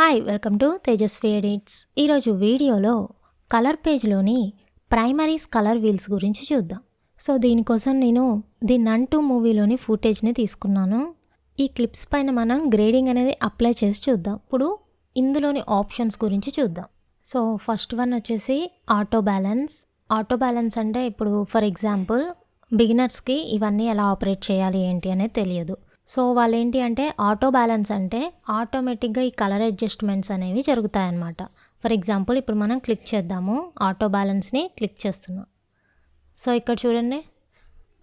Hi welcome to Tejaswi edits. ఈరోజు వీడియోలో colour పేజ్లోని ప్రైమరీస్ కలర్ వీల్స్ గురించి చూద్దాం. సో దీనికోసం నేను ది నన్ 2 మూవీలోని ఫుటేజ్ని తీసుకున్నాను. ఈ క్లిప్స్ పైన మనం గ్రేడింగ్ అనేది అప్లై చేసి చూద్దాం. ఇప్పుడు ఇందులోని ఆప్షన్స్ గురించి చూద్దాం. సో ఫస్ట్ వన్ వచ్చేసి ఆటో బ్యాలెన్స్. ఆటో బ్యాలెన్స్ అంటే ఇప్పుడు ఫర్ ఎగ్జాంపుల్ బిగినర్స్కి ఇవన్నీ ఎలా ఆపరేట్ చేయాలి ఏంటి అనేది తెలియదు. సో వాళ్ళు ఏంటి అంటే ఆటో బ్యాలెన్స్ అంటే ఆటోమేటిక్గా ఈ కలర్ అడ్జస్ట్మెంట్స్ అనేవి జరుగుతాయన్నమాట. ఫర్ ఎగ్జాంపుల్ ఇప్పుడు మనం క్లిక్ చేద్దాము, ఆటో బ్యాలెన్స్ని క్లిక్ చేస్తున్నాం. సో ఇక్కడ చూడండి,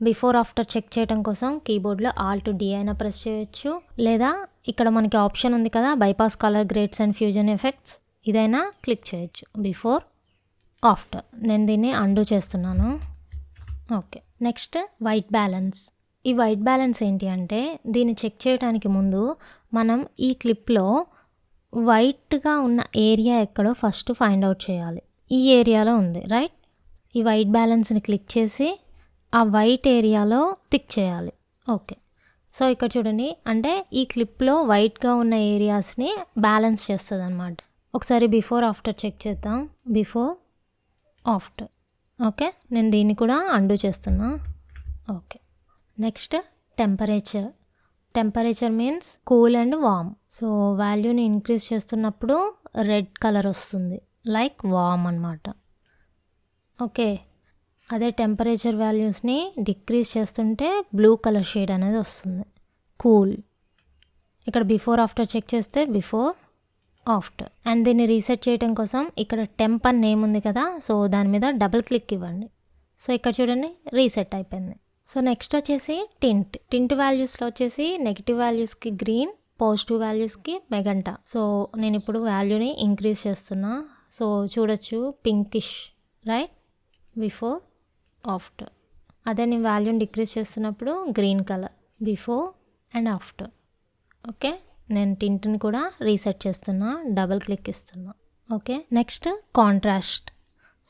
బిఫోర్ ఆఫ్టర్ చెక్ చేయడం కోసం కీబోర్డ్లో Alt D అయినా ప్రెస్ చేయొచ్చు, లేదా ఇక్కడ మనకి ఆప్షన్ ఉంది కదా bypass colour grades and fusion effects, ఇదైనా క్లిక్ చేయొచ్చు. బిఫోర్ ఆఫ్టర్ నేను దీన్ని అండూ చేస్తున్నాను. Okay, next white balance. ఈ వైట్ బ్యాలెన్స్ ఏంటి అంటే దీన్ని చెక్ చేయడానికి ముందు మనం ఈ క్లిప్లో వైట్గా ఉన్న ఏరియా ఎక్కడో ఫస్ట్ ఫైండ్ అవుట్ చేయాలి. ఈ ఏరియాలో ఉంది రైట్. ఈ వైట్ బ్యాలెన్స్ని క్లిక్ చేసి ఆ వైట్ ఏరియాలో టిక్ చేయాలి. ఓకే, సో ఇక్కడ చూడండి, అంటే ఈ క్లిప్లో వైట్గా ఉన్న ఏరియాస్ని బ్యాలెన్స్ చేస్తుంది అనమాట. ఒకసారి బిఫోర్ ఆఫ్టర్ చెక్ చేద్దాం. Before after. ఓకే, నేను దీన్ని కూడా అండూ చేస్తున్నా. Okay, next temperature. Temperature means cool and warm. So వాల్యూని ఇంక్రీజ్ చేస్తున్నప్పుడు రెడ్ కలర్ వస్తుంది, లైక్ వామ్ అన్నమాట. ఓకే, అదే టెంపరేచర్ వాల్యూస్ని డిక్రీజ్ చేస్తుంటే బ్లూ కలర్ షేడ్ అనేది వస్తుంది, కూల్. ఇక్కడ బిఫోర్ ఆఫ్టర్ చెక్ చేస్తే బిఫోర్ ఆఫ్టర్. అండ్ దీన్ని రీసెట్ చేయడం కోసం ఇక్కడ టెంప్ అని నేమ్ ఉంది కదా, సో దాని మీద డబుల్ క్లిక్ ఇవ్వండి. సో ఇక్కడ చూడండి రీసెట్ అయిపోయింది. సో నెక్స్ట్ వచ్చేసి టింట్ వాల్యూస్లో వచ్చేసి నెగిటివ్ వాల్యూస్కి గ్రీన్, పాజిటివ్ వాల్యూస్కి మెగంటా. సో నేను ఇప్పుడు వాల్యూని ఇంక్రీజ్ చేస్తున్నా. సో చూడొచ్చు పింకిష్ రైట్, బిఫోర్ ఆఫ్టర్. అదే నేను వాల్యూని డిక్రీజ్ చేస్తున్నప్పుడు green colour, before and after. Okay, నేను టింట్ని కూడా రీసెట్ చేస్తున్నా, డబుల్ క్లిక్ ఇస్తున్నా. Okay, next contrast.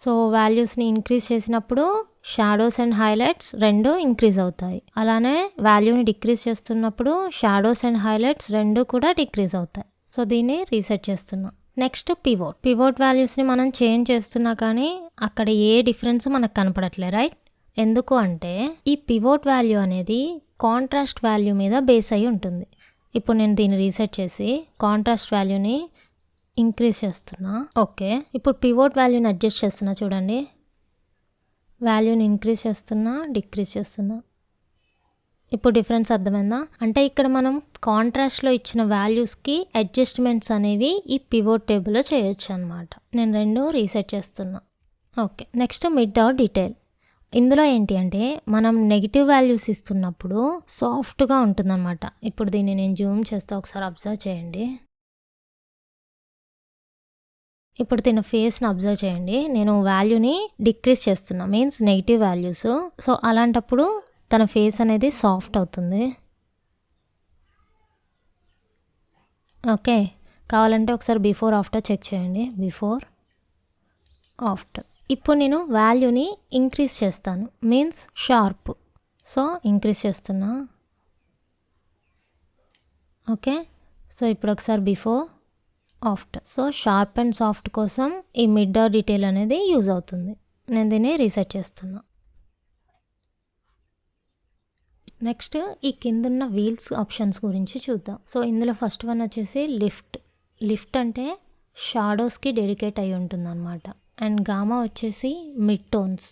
సో వాల్యూస్ని ఇంక్రీజ్ చేసినప్పుడు షాడోస్ అండ్ హైలైట్స్ రెండు ఇంక్రీజ్ అవుతాయి, అలానే వాల్యూని డిక్రీజ్ చేస్తున్నప్పుడు షాడోస్ అండ్ హైలైట్స్ రెండు కూడా డిక్రీజ్ అవుతాయి. సో దీన్ని రీసెట్ చేస్తున్నాం. నెక్స్ట్ పివోట్ వాల్యూస్ని మనం చేంజ్ చేస్తున్నా కానీ అక్కడ ఏ డిఫరెన్స్ మనకు కనపడట్లే రైట్. ఎందుకు అంటే ఈ పివోట్ వాల్యూ అనేది కాంట్రాస్ట్ వాల్యూ మీద బేస్ అయి ఉంటుంది. ఇప్పుడు నేను దీన్ని రీసెట్ చేసి కాంట్రాస్ట్ వాల్యూని ఇంక్రీజ్ చేస్తున్నా. ఓకే, ఇప్పుడు పివోట్ వాల్యూని అడ్జస్ట్ చేస్తున్నా చూడండి, వాల్యూని ఇంక్రీజ్ చేస్తున్నా, డిక్రీజ్ చేస్తున్నా. ఇప్పుడు డిఫరెన్స్ అర్థమైందా? అంటే ఇక్కడ మనం కాంట్రాస్ట్లో ఇచ్చిన వాల్యూస్కి అడ్జస్ట్మెంట్స్ అనేవి ఈ పివోట్ టేబుల్లో చేయొచ్చు అనమాట. నేను రెండు రీసెట్ చేస్తున్నా. Okay, next mid are detail. ఇందులో ఏంటి అంటే మనం నెగిటివ్ వాల్యూస్ ఇస్తున్నప్పుడు సాఫ్ట్గా ఉంటుందన్నమాట. ఇప్పుడు దీన్ని నేను జూమ్ చేస్తే ఒకసారి అబ్జర్వ్ చేయండి. ఇప్పుడు తన ఫేస్ని అబ్జర్వ్ చేయండి. నేను వాల్యూని డిక్రీజ్ చేస్తున్నా, మీన్స్ నెగిటివ్ వాల్యూస్. సో అలాంటప్పుడు తన ఫేస్ అనేది సాఫ్ట్ అవుతుంది. ఓకే, కావాలంటే ఒకసారి బిఫోర్ ఆఫ్టర్ చెక్ చేయండి. Before after. ఇప్పుడు నేను వాల్యూని ఇంక్రీజ్ చేస్తాను, మీన్స్ షార్ప్. సో ఇంక్రీజ్ చేస్తున్నా. ఓకే, సో ఇప్పుడు ఒకసారి before after. So sharp and soft కోసం ఈ మిడ్ ఆర్ డీటెయిల్ అనేది యూజ్ అవుతుంది. నేను దీన్ని రీసెట్ చేస్తున్నా. నెక్స్ట్ ఈ కిందున్న వీల్స్ ఆప్షన్స్ గురించి చూద్దాం. సో ఇందులో ఫస్ట్ వన్ వచ్చేసి లిఫ్ట్ అంటే షాడోస్కి డెడికేట్ అయి ఉంటుంది అనమాట. అండ్ గామా వచ్చేసి మిడ్ టోన్స్,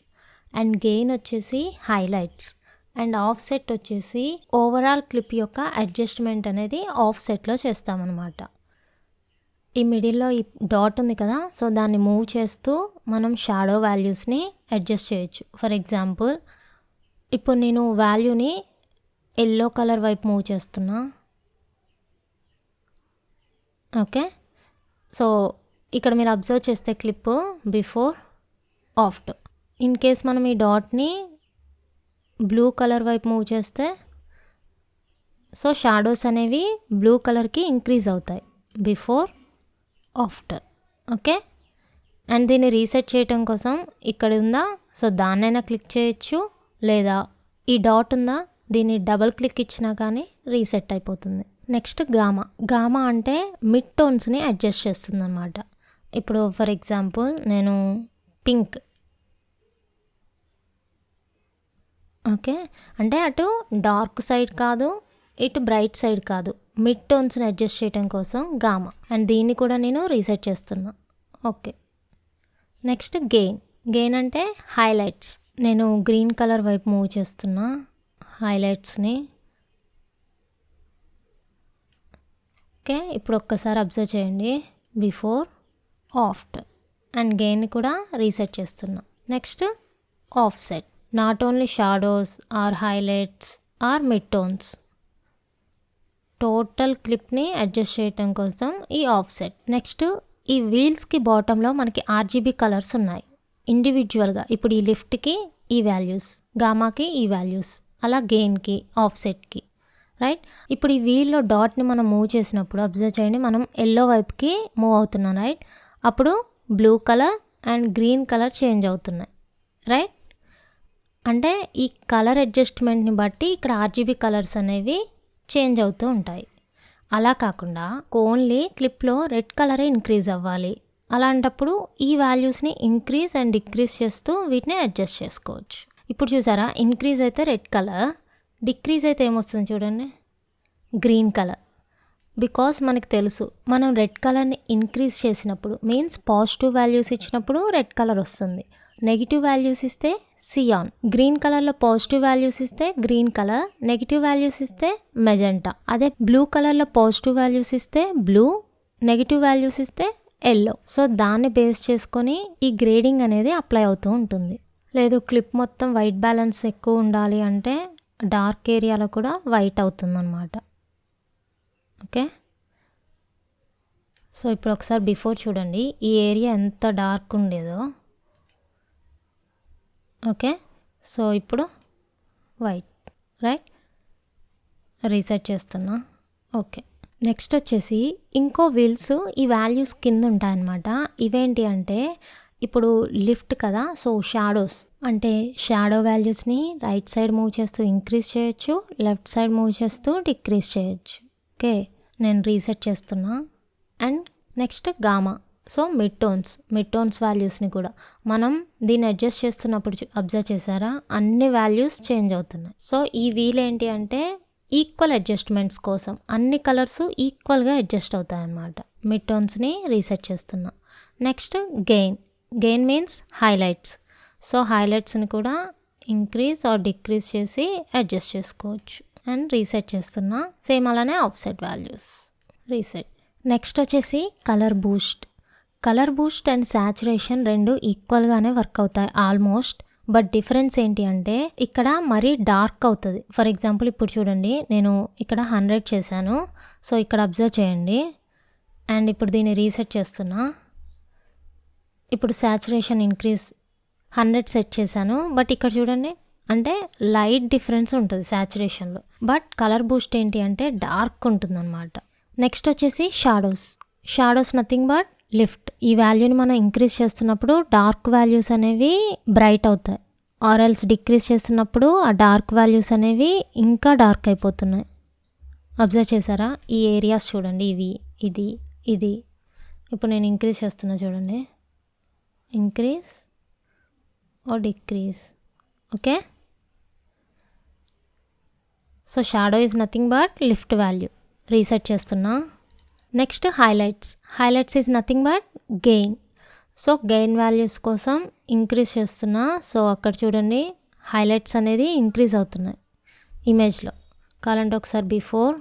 అండ్ గెయిన్ వచ్చేసి హైలైట్స్, అండ్ ఆఫ్ సెట్ వచ్చేసి ఓవరాల్ క్లిప్ యొక్క అడ్జస్ట్మెంట్ అనేది ఆఫ్ సెట్లో చేస్తామన్నమాట. ఈ మిడిల్లో ఈ డాట్ ఉంది కదా, సో దాన్ని మూవ్ చేస్తూ మనం షాడో వాల్యూస్ని అడ్జస్ట్ చేయొచ్చు. ఫర్ ఎగ్జాంపుల్ ఇప్పుడు నేను వాల్యూని ఎల్లో కలర్ వైపు మూవ్ చేస్తున్నా. ఓకే, సో ఇక్కడ మీరు అబ్జర్వ్ చేస్తే clip before after. In case మనం ఈ డాట్ని బ్లూ కలర్ వైపు మూవ్ చేస్తే సో షాడోస్ అనేవి బ్లూ కలర్కి ఇంక్రీజ్ అవుతాయి, బిఫోర్ ఆఫ్టర్. ఓకే, అండ్ దీన్ని రీసెట్ చేయటం కోసం ఇక్కడ ఉందా, సో దాన్నైనా క్లిక్ చేయొచ్చు, లేదా ఈ డాట్ ఉందా దీన్ని డబల్ క్లిక్ ఇచ్చినా కానీ రీసెట్ అయిపోతుంది. నెక్స్ట్ గామా అంటే మిడ్ టోన్స్ని అడ్జస్ట్ చేస్తుంది అనమాట. ఇప్పుడు ఫర్ ఎగ్జాంపుల్ నేను పింక్, ఓకే, అంటే అటు డార్క్ సైడ్ కాదు, ఇటు బ్రైట్ సైడ్ కాదు, మిడ్ టోన్స్ని అడ్జస్ట్ చేయడం కోసం గామా. అండ్ దీన్ని కూడా నేను రీసెట్ చేస్తున్నా. ఓకే, నెక్స్ట్ గెయిన్ అంటే హైలైట్స్. నేను గ్రీన్ కలర్ వైపు మూవ్ చేస్తున్నా హైలైట్స్ని. ఓకే, ఇప్పుడు ఒక్కసారి అబ్జర్వ్ చేయండి, బిఫోర్, ఆఫ్టర్. అండ్ గెయిన్ కూడా రీసెట్ చేస్తున్నా. Next offset, not only shadows or highlights are mid tones, total క్లిప్ని అడ్జస్ట్ చేయటం కోసం ఈ ఆఫ్సెట్. నెక్స్ట్ ఈ వీల్స్కి బాటంలో మనకి ఆర్జీబీ కలర్స్ ఉన్నాయి ఇండివిజువల్గా. ఇప్పుడు ఈ లిఫ్ట్కి ఈ వాల్యూస్, గామాకి ఈ వాల్యూస్, అలా గెయిన్కి, ఆఫ్సెట్కి, రైట్. ఇప్పుడు ఈ వీల్లో డాట్ని మనం మూవ్ చేసినప్పుడు అబ్జర్వ్ చేయండి, మనం ఎల్లో వైపుకి మూవ్ అవుతున్నాం, రైట్. అప్పుడు blue colour and green colour change అవుతున్నాయి, రైట్. అంటే ఈ కలర్ అడ్జస్ట్మెంట్ని బట్టి ఇక్కడ ఆర్జీబీ కలర్స్ అనేవి చేంజ్ అవుతూ ఉంటాయి. అలా కాకుండా ఓన్లీ క్లిప్లో రెడ్ కలరే ఇంక్రీజ్ అవ్వాలి, అలాంటప్పుడు ఈ వాల్యూస్ని ఇంక్రీజ్ అండ్ డిక్రీజ్ చేస్తూ వీటిని అడ్జస్ట్ చేసుకోవచ్చు. ఇప్పుడు చూసారా, ఇంక్రీజ్ అయితే రెడ్ కలర్, డిక్రీజ్ అయితే ఏమొస్తుంది చూడండి, గ్రీన్ కలర్. బికాస్ మనకు తెలుసు మనం రెడ్ కలర్ని ఇంక్రీజ్ చేసినప్పుడు మీన్స్ పాజిటివ్ వాల్యూస్ ఇచ్చినప్పుడు రెడ్ కలర్ వస్తుంది, నెగిటివ్ వాల్యూస్ ఇస్తే సియాన్, గ్రీన్ కలర్లో పాజిటివ్ వాల్యూస్ ఇస్తే గ్రీన్ కలర్, నెగిటివ్ వాల్యూస్ ఇస్తే మెజెంటా. అదే బ్లూ కలర్లో పాజిటివ్ వాల్యూస్ ఇస్తే బ్లూ, నెగిటివ్ వాల్యూస్ ఇస్తే ఎల్లో. సో దాన్ని బేస్ చేసుకొని ఈ గ్రేడింగ్ అనేది అప్లై అవుతూ ఉంటుంది. లేదు క్లిప్ మొత్తం వైట్ బ్యాలెన్స్ ఎక్కువ ఉండాలి అంటే డార్క్ ఏరియాలో కూడా వైట్ అవుతుందన్నమాట. ఓకే, సో ఇప్పుడు ఒకసారి బిఫోర్ చూడండి, ఈ ఏరియా ఎంత డార్క్ ఉండేదో. ఓకే, సో ఇప్పుడు వైట్, రైట్. రీసెట్ చేస్తున్నా. ఓకే, నెక్స్ట్ వచ్చేసి ఇంకో వీల్స్ ఈ వాల్యూస్ కింద ఉంటాయన్నమాట. ఇవేంటి అంటే ఇప్పుడు లిఫ్ట్ కదా, సో షాడోస్ అంటే షాడో వాల్యూస్ని రైట్ సైడ్ మూవ్ చేస్తూ ఇంక్రీజ్ చేయొచ్చు, లెఫ్ట్ సైడ్ మూవ్ చేస్తూ డిక్రీజ్ చేయొచ్చు. ఓకే, నేను రీసెట్ చేస్తున్నా. And next gamma, so mid tones వాల్యూస్ని కూడా మనం దీన్ని అడ్జస్ట్ చేస్తున్నప్పుడు అబ్జర్వ్ చేశారా, అన్ని వాల్యూస్ చేంజ్ అవుతున్నాయి. సో ఈ వీల్ ఏంటి అంటే ఈక్వల్ అడ్జస్ట్మెంట్స్ కోసం అన్ని కలర్స్ ఈక్వల్గా అడ్జస్ట్ అవుతాయి అన్నమాట. మిడ్ టోన్స్ని రీసెట్ చేస్తున్నా. Next gain means highlights. So హైలైట్స్ని కూడా ఇంక్రీజ్ ఆర్ డిక్రీజ్ చేసి అడ్జస్ట్ చేసుకోవచ్చు. అండ్ రీసెట్ చేస్తున్నా. సేమ్ అలానే ఆఫ్సెట్ వాల్యూస్ రీసెట్. నెక్స్ట్ వచ్చేసి కలర్ బూస్ట్ అండ్ సాచురేషన్ రెండు ఈక్వల్గానే వర్క్ అవుతాయి ఆల్మోస్ట్. బట్ డిఫరెన్స్ ఏంటి అంటే ఇక్కడ మరీ డార్క్ అవుతుంది. ఫర్ ఎగ్జాంపుల్ ఇప్పుడు చూడండి, నేను ఇక్కడ 100 చేశాను. సో ఇక్కడ అబ్జర్వ్ చేయండి. అండ్ ఇప్పుడు దీన్ని రీసెట్ చేస్తున్నా. ఇప్పుడు సాచురేషన్ ఇంక్రీజ్ 100 సెట్ చేశాను. బట్ ఇక్కడ చూడండి, అంటే లైట్ డిఫరెన్స్ ఉంటుంది సాచురేషన్లో. బట్ కలర్ బూస్ట్ ఏంటి అంటే డార్క్ ఉంటుంది అనమాట. నెక్స్ట్ వచ్చేసి షాడోస్ నథింగ్ బట్ లిఫ్ట్. ఈ వాల్యూని మనం ఇంక్రీజ్ చేస్తున్నప్పుడు డార్క్ వాల్యూస్ అనేవి బ్రైట్ అవుతాయి, ఆర్ ఎల్స్ డిక్రీజ్ చేస్తున్నప్పుడు ఆ డార్క్ వాల్యూస్ అనేవి ఇంకా డార్క్ అయిపోతున్నాయి. అబ్జర్వ్ చేశారా, ఈ ఏరియాస్ చూడండి, ఇవి ఇది. ఇప్పుడు నేను ఇంక్రీజ్ చేస్తున్నా చూడండి, increase or decrease. Okay, so shadow is nothing but lift value. Reset చేస్తున్నా. Next highlights is nothing but gain. So gain values కోసం ఇంక్రీజ్ చేస్తున్నా. సో అక్కడ చూడండి హైలైట్స్ అనేది ఇంక్రీజ్ అవుతున్నాయి ఇమేజ్లో. కావాలంటే ఒకసారి బిఫోర్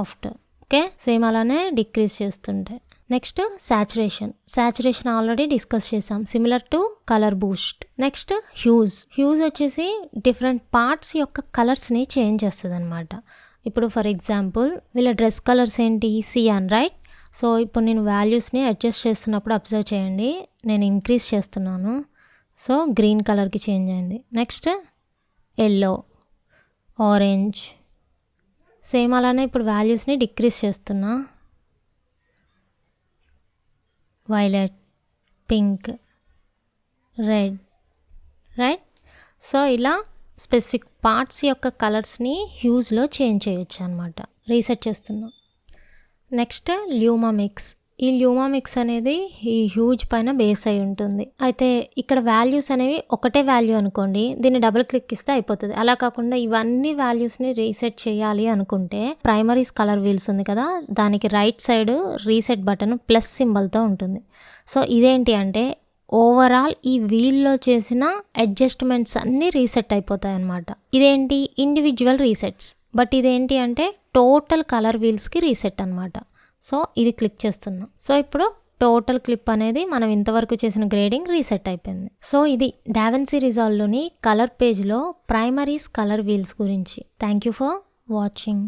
ఆఫ్టర్. ఓకే, సేమ్ అలానే డిక్రీజ్ చేస్తుంటే. నెక్స్ట్ సాచురేషన్ ఆల్రెడీ డిస్కస్ చేసాం, similar to colour boost. Next hues వచ్చేసి డిఫరెంట్ పార్ట్స్ యొక్క కలర్స్ని చేంజ్ చేస్తుంది అనమాట. ఇప్పుడు ఫర్ ఎగ్జాంపుల్ వీళ్ళ డ్రెస్ కలర్స్ ఏంటి, సియాన్, రైట్. సో ఇప్పుడు నేను వాల్యూస్ని అడ్జస్ట్ చేస్తున్నప్పుడు అబ్జర్వ్ చేయండి, నేను ఇంక్రీజ్ చేస్తున్నాను. సో గ్రీన్ కలర్కి చేంజ్ అయింది. Next yellow, orange. సేమ్ అలానే ఇప్పుడు వాల్యూస్ని డిక్రీజ్ చేస్తున్నా. Violet, pink, red, right. So ఇలా స్పెసిఫిక్ పార్ట్స్ యొక్క కలర్స్ని హ్యూజ్లో చేంజ్ చేయొచ్చు అనమాట. రీసెట్ చేస్తున్నాం. Next luma mix. ఈ ల్యూమా మిక్స్ అనేది ఈ హ్యూజ్ పైన బేస్ అయి ఉంటుంది. అయితే ఇక్కడ వాల్యూస్ అనేవి ఒకటే వాల్యూ అనుకోండి, దీన్ని డబుల్ క్లిక్ ఇస్తే అయిపోతుంది. అలా కాకుండా ఇవన్నీ వాల్యూస్ని రీసెట్ చేయాలి అనుకుంటే ప్రైమరీస్ కలర్ వీల్స్ ఉంది కదా, దానికి right side reset button plus సింబల్తో ఉంటుంది. సో ఇదేంటి అంటే ఓవరాల్ ఈ వీల్లో చేసిన అడ్జస్ట్మెంట్స్ అన్నీ రీసెట్ అయిపోతాయి అన్నమాట. ఇదేంటి ఇండివిజువల్ రీసెట్స్, బట్ ఇదేంటి అంటే టోటల్ కలర్ వీల్స్కి రీసెట్ అనమాట. సో ఇది క్లిక్ చేస్తున్నాం. సో ఇప్పుడు టోటల్ క్లిప్ అనేది మనం ఇంతవరకు చేసిన గ్రేడింగ్ రీసెట్ అయిపోయింది. సో ఇది డావిన్సీ రిజాల్వ్లోని కలర్ పేజ్లో ప్రైమరీస్ కలర్ వీల్స్ గురించి. Thank you for watching.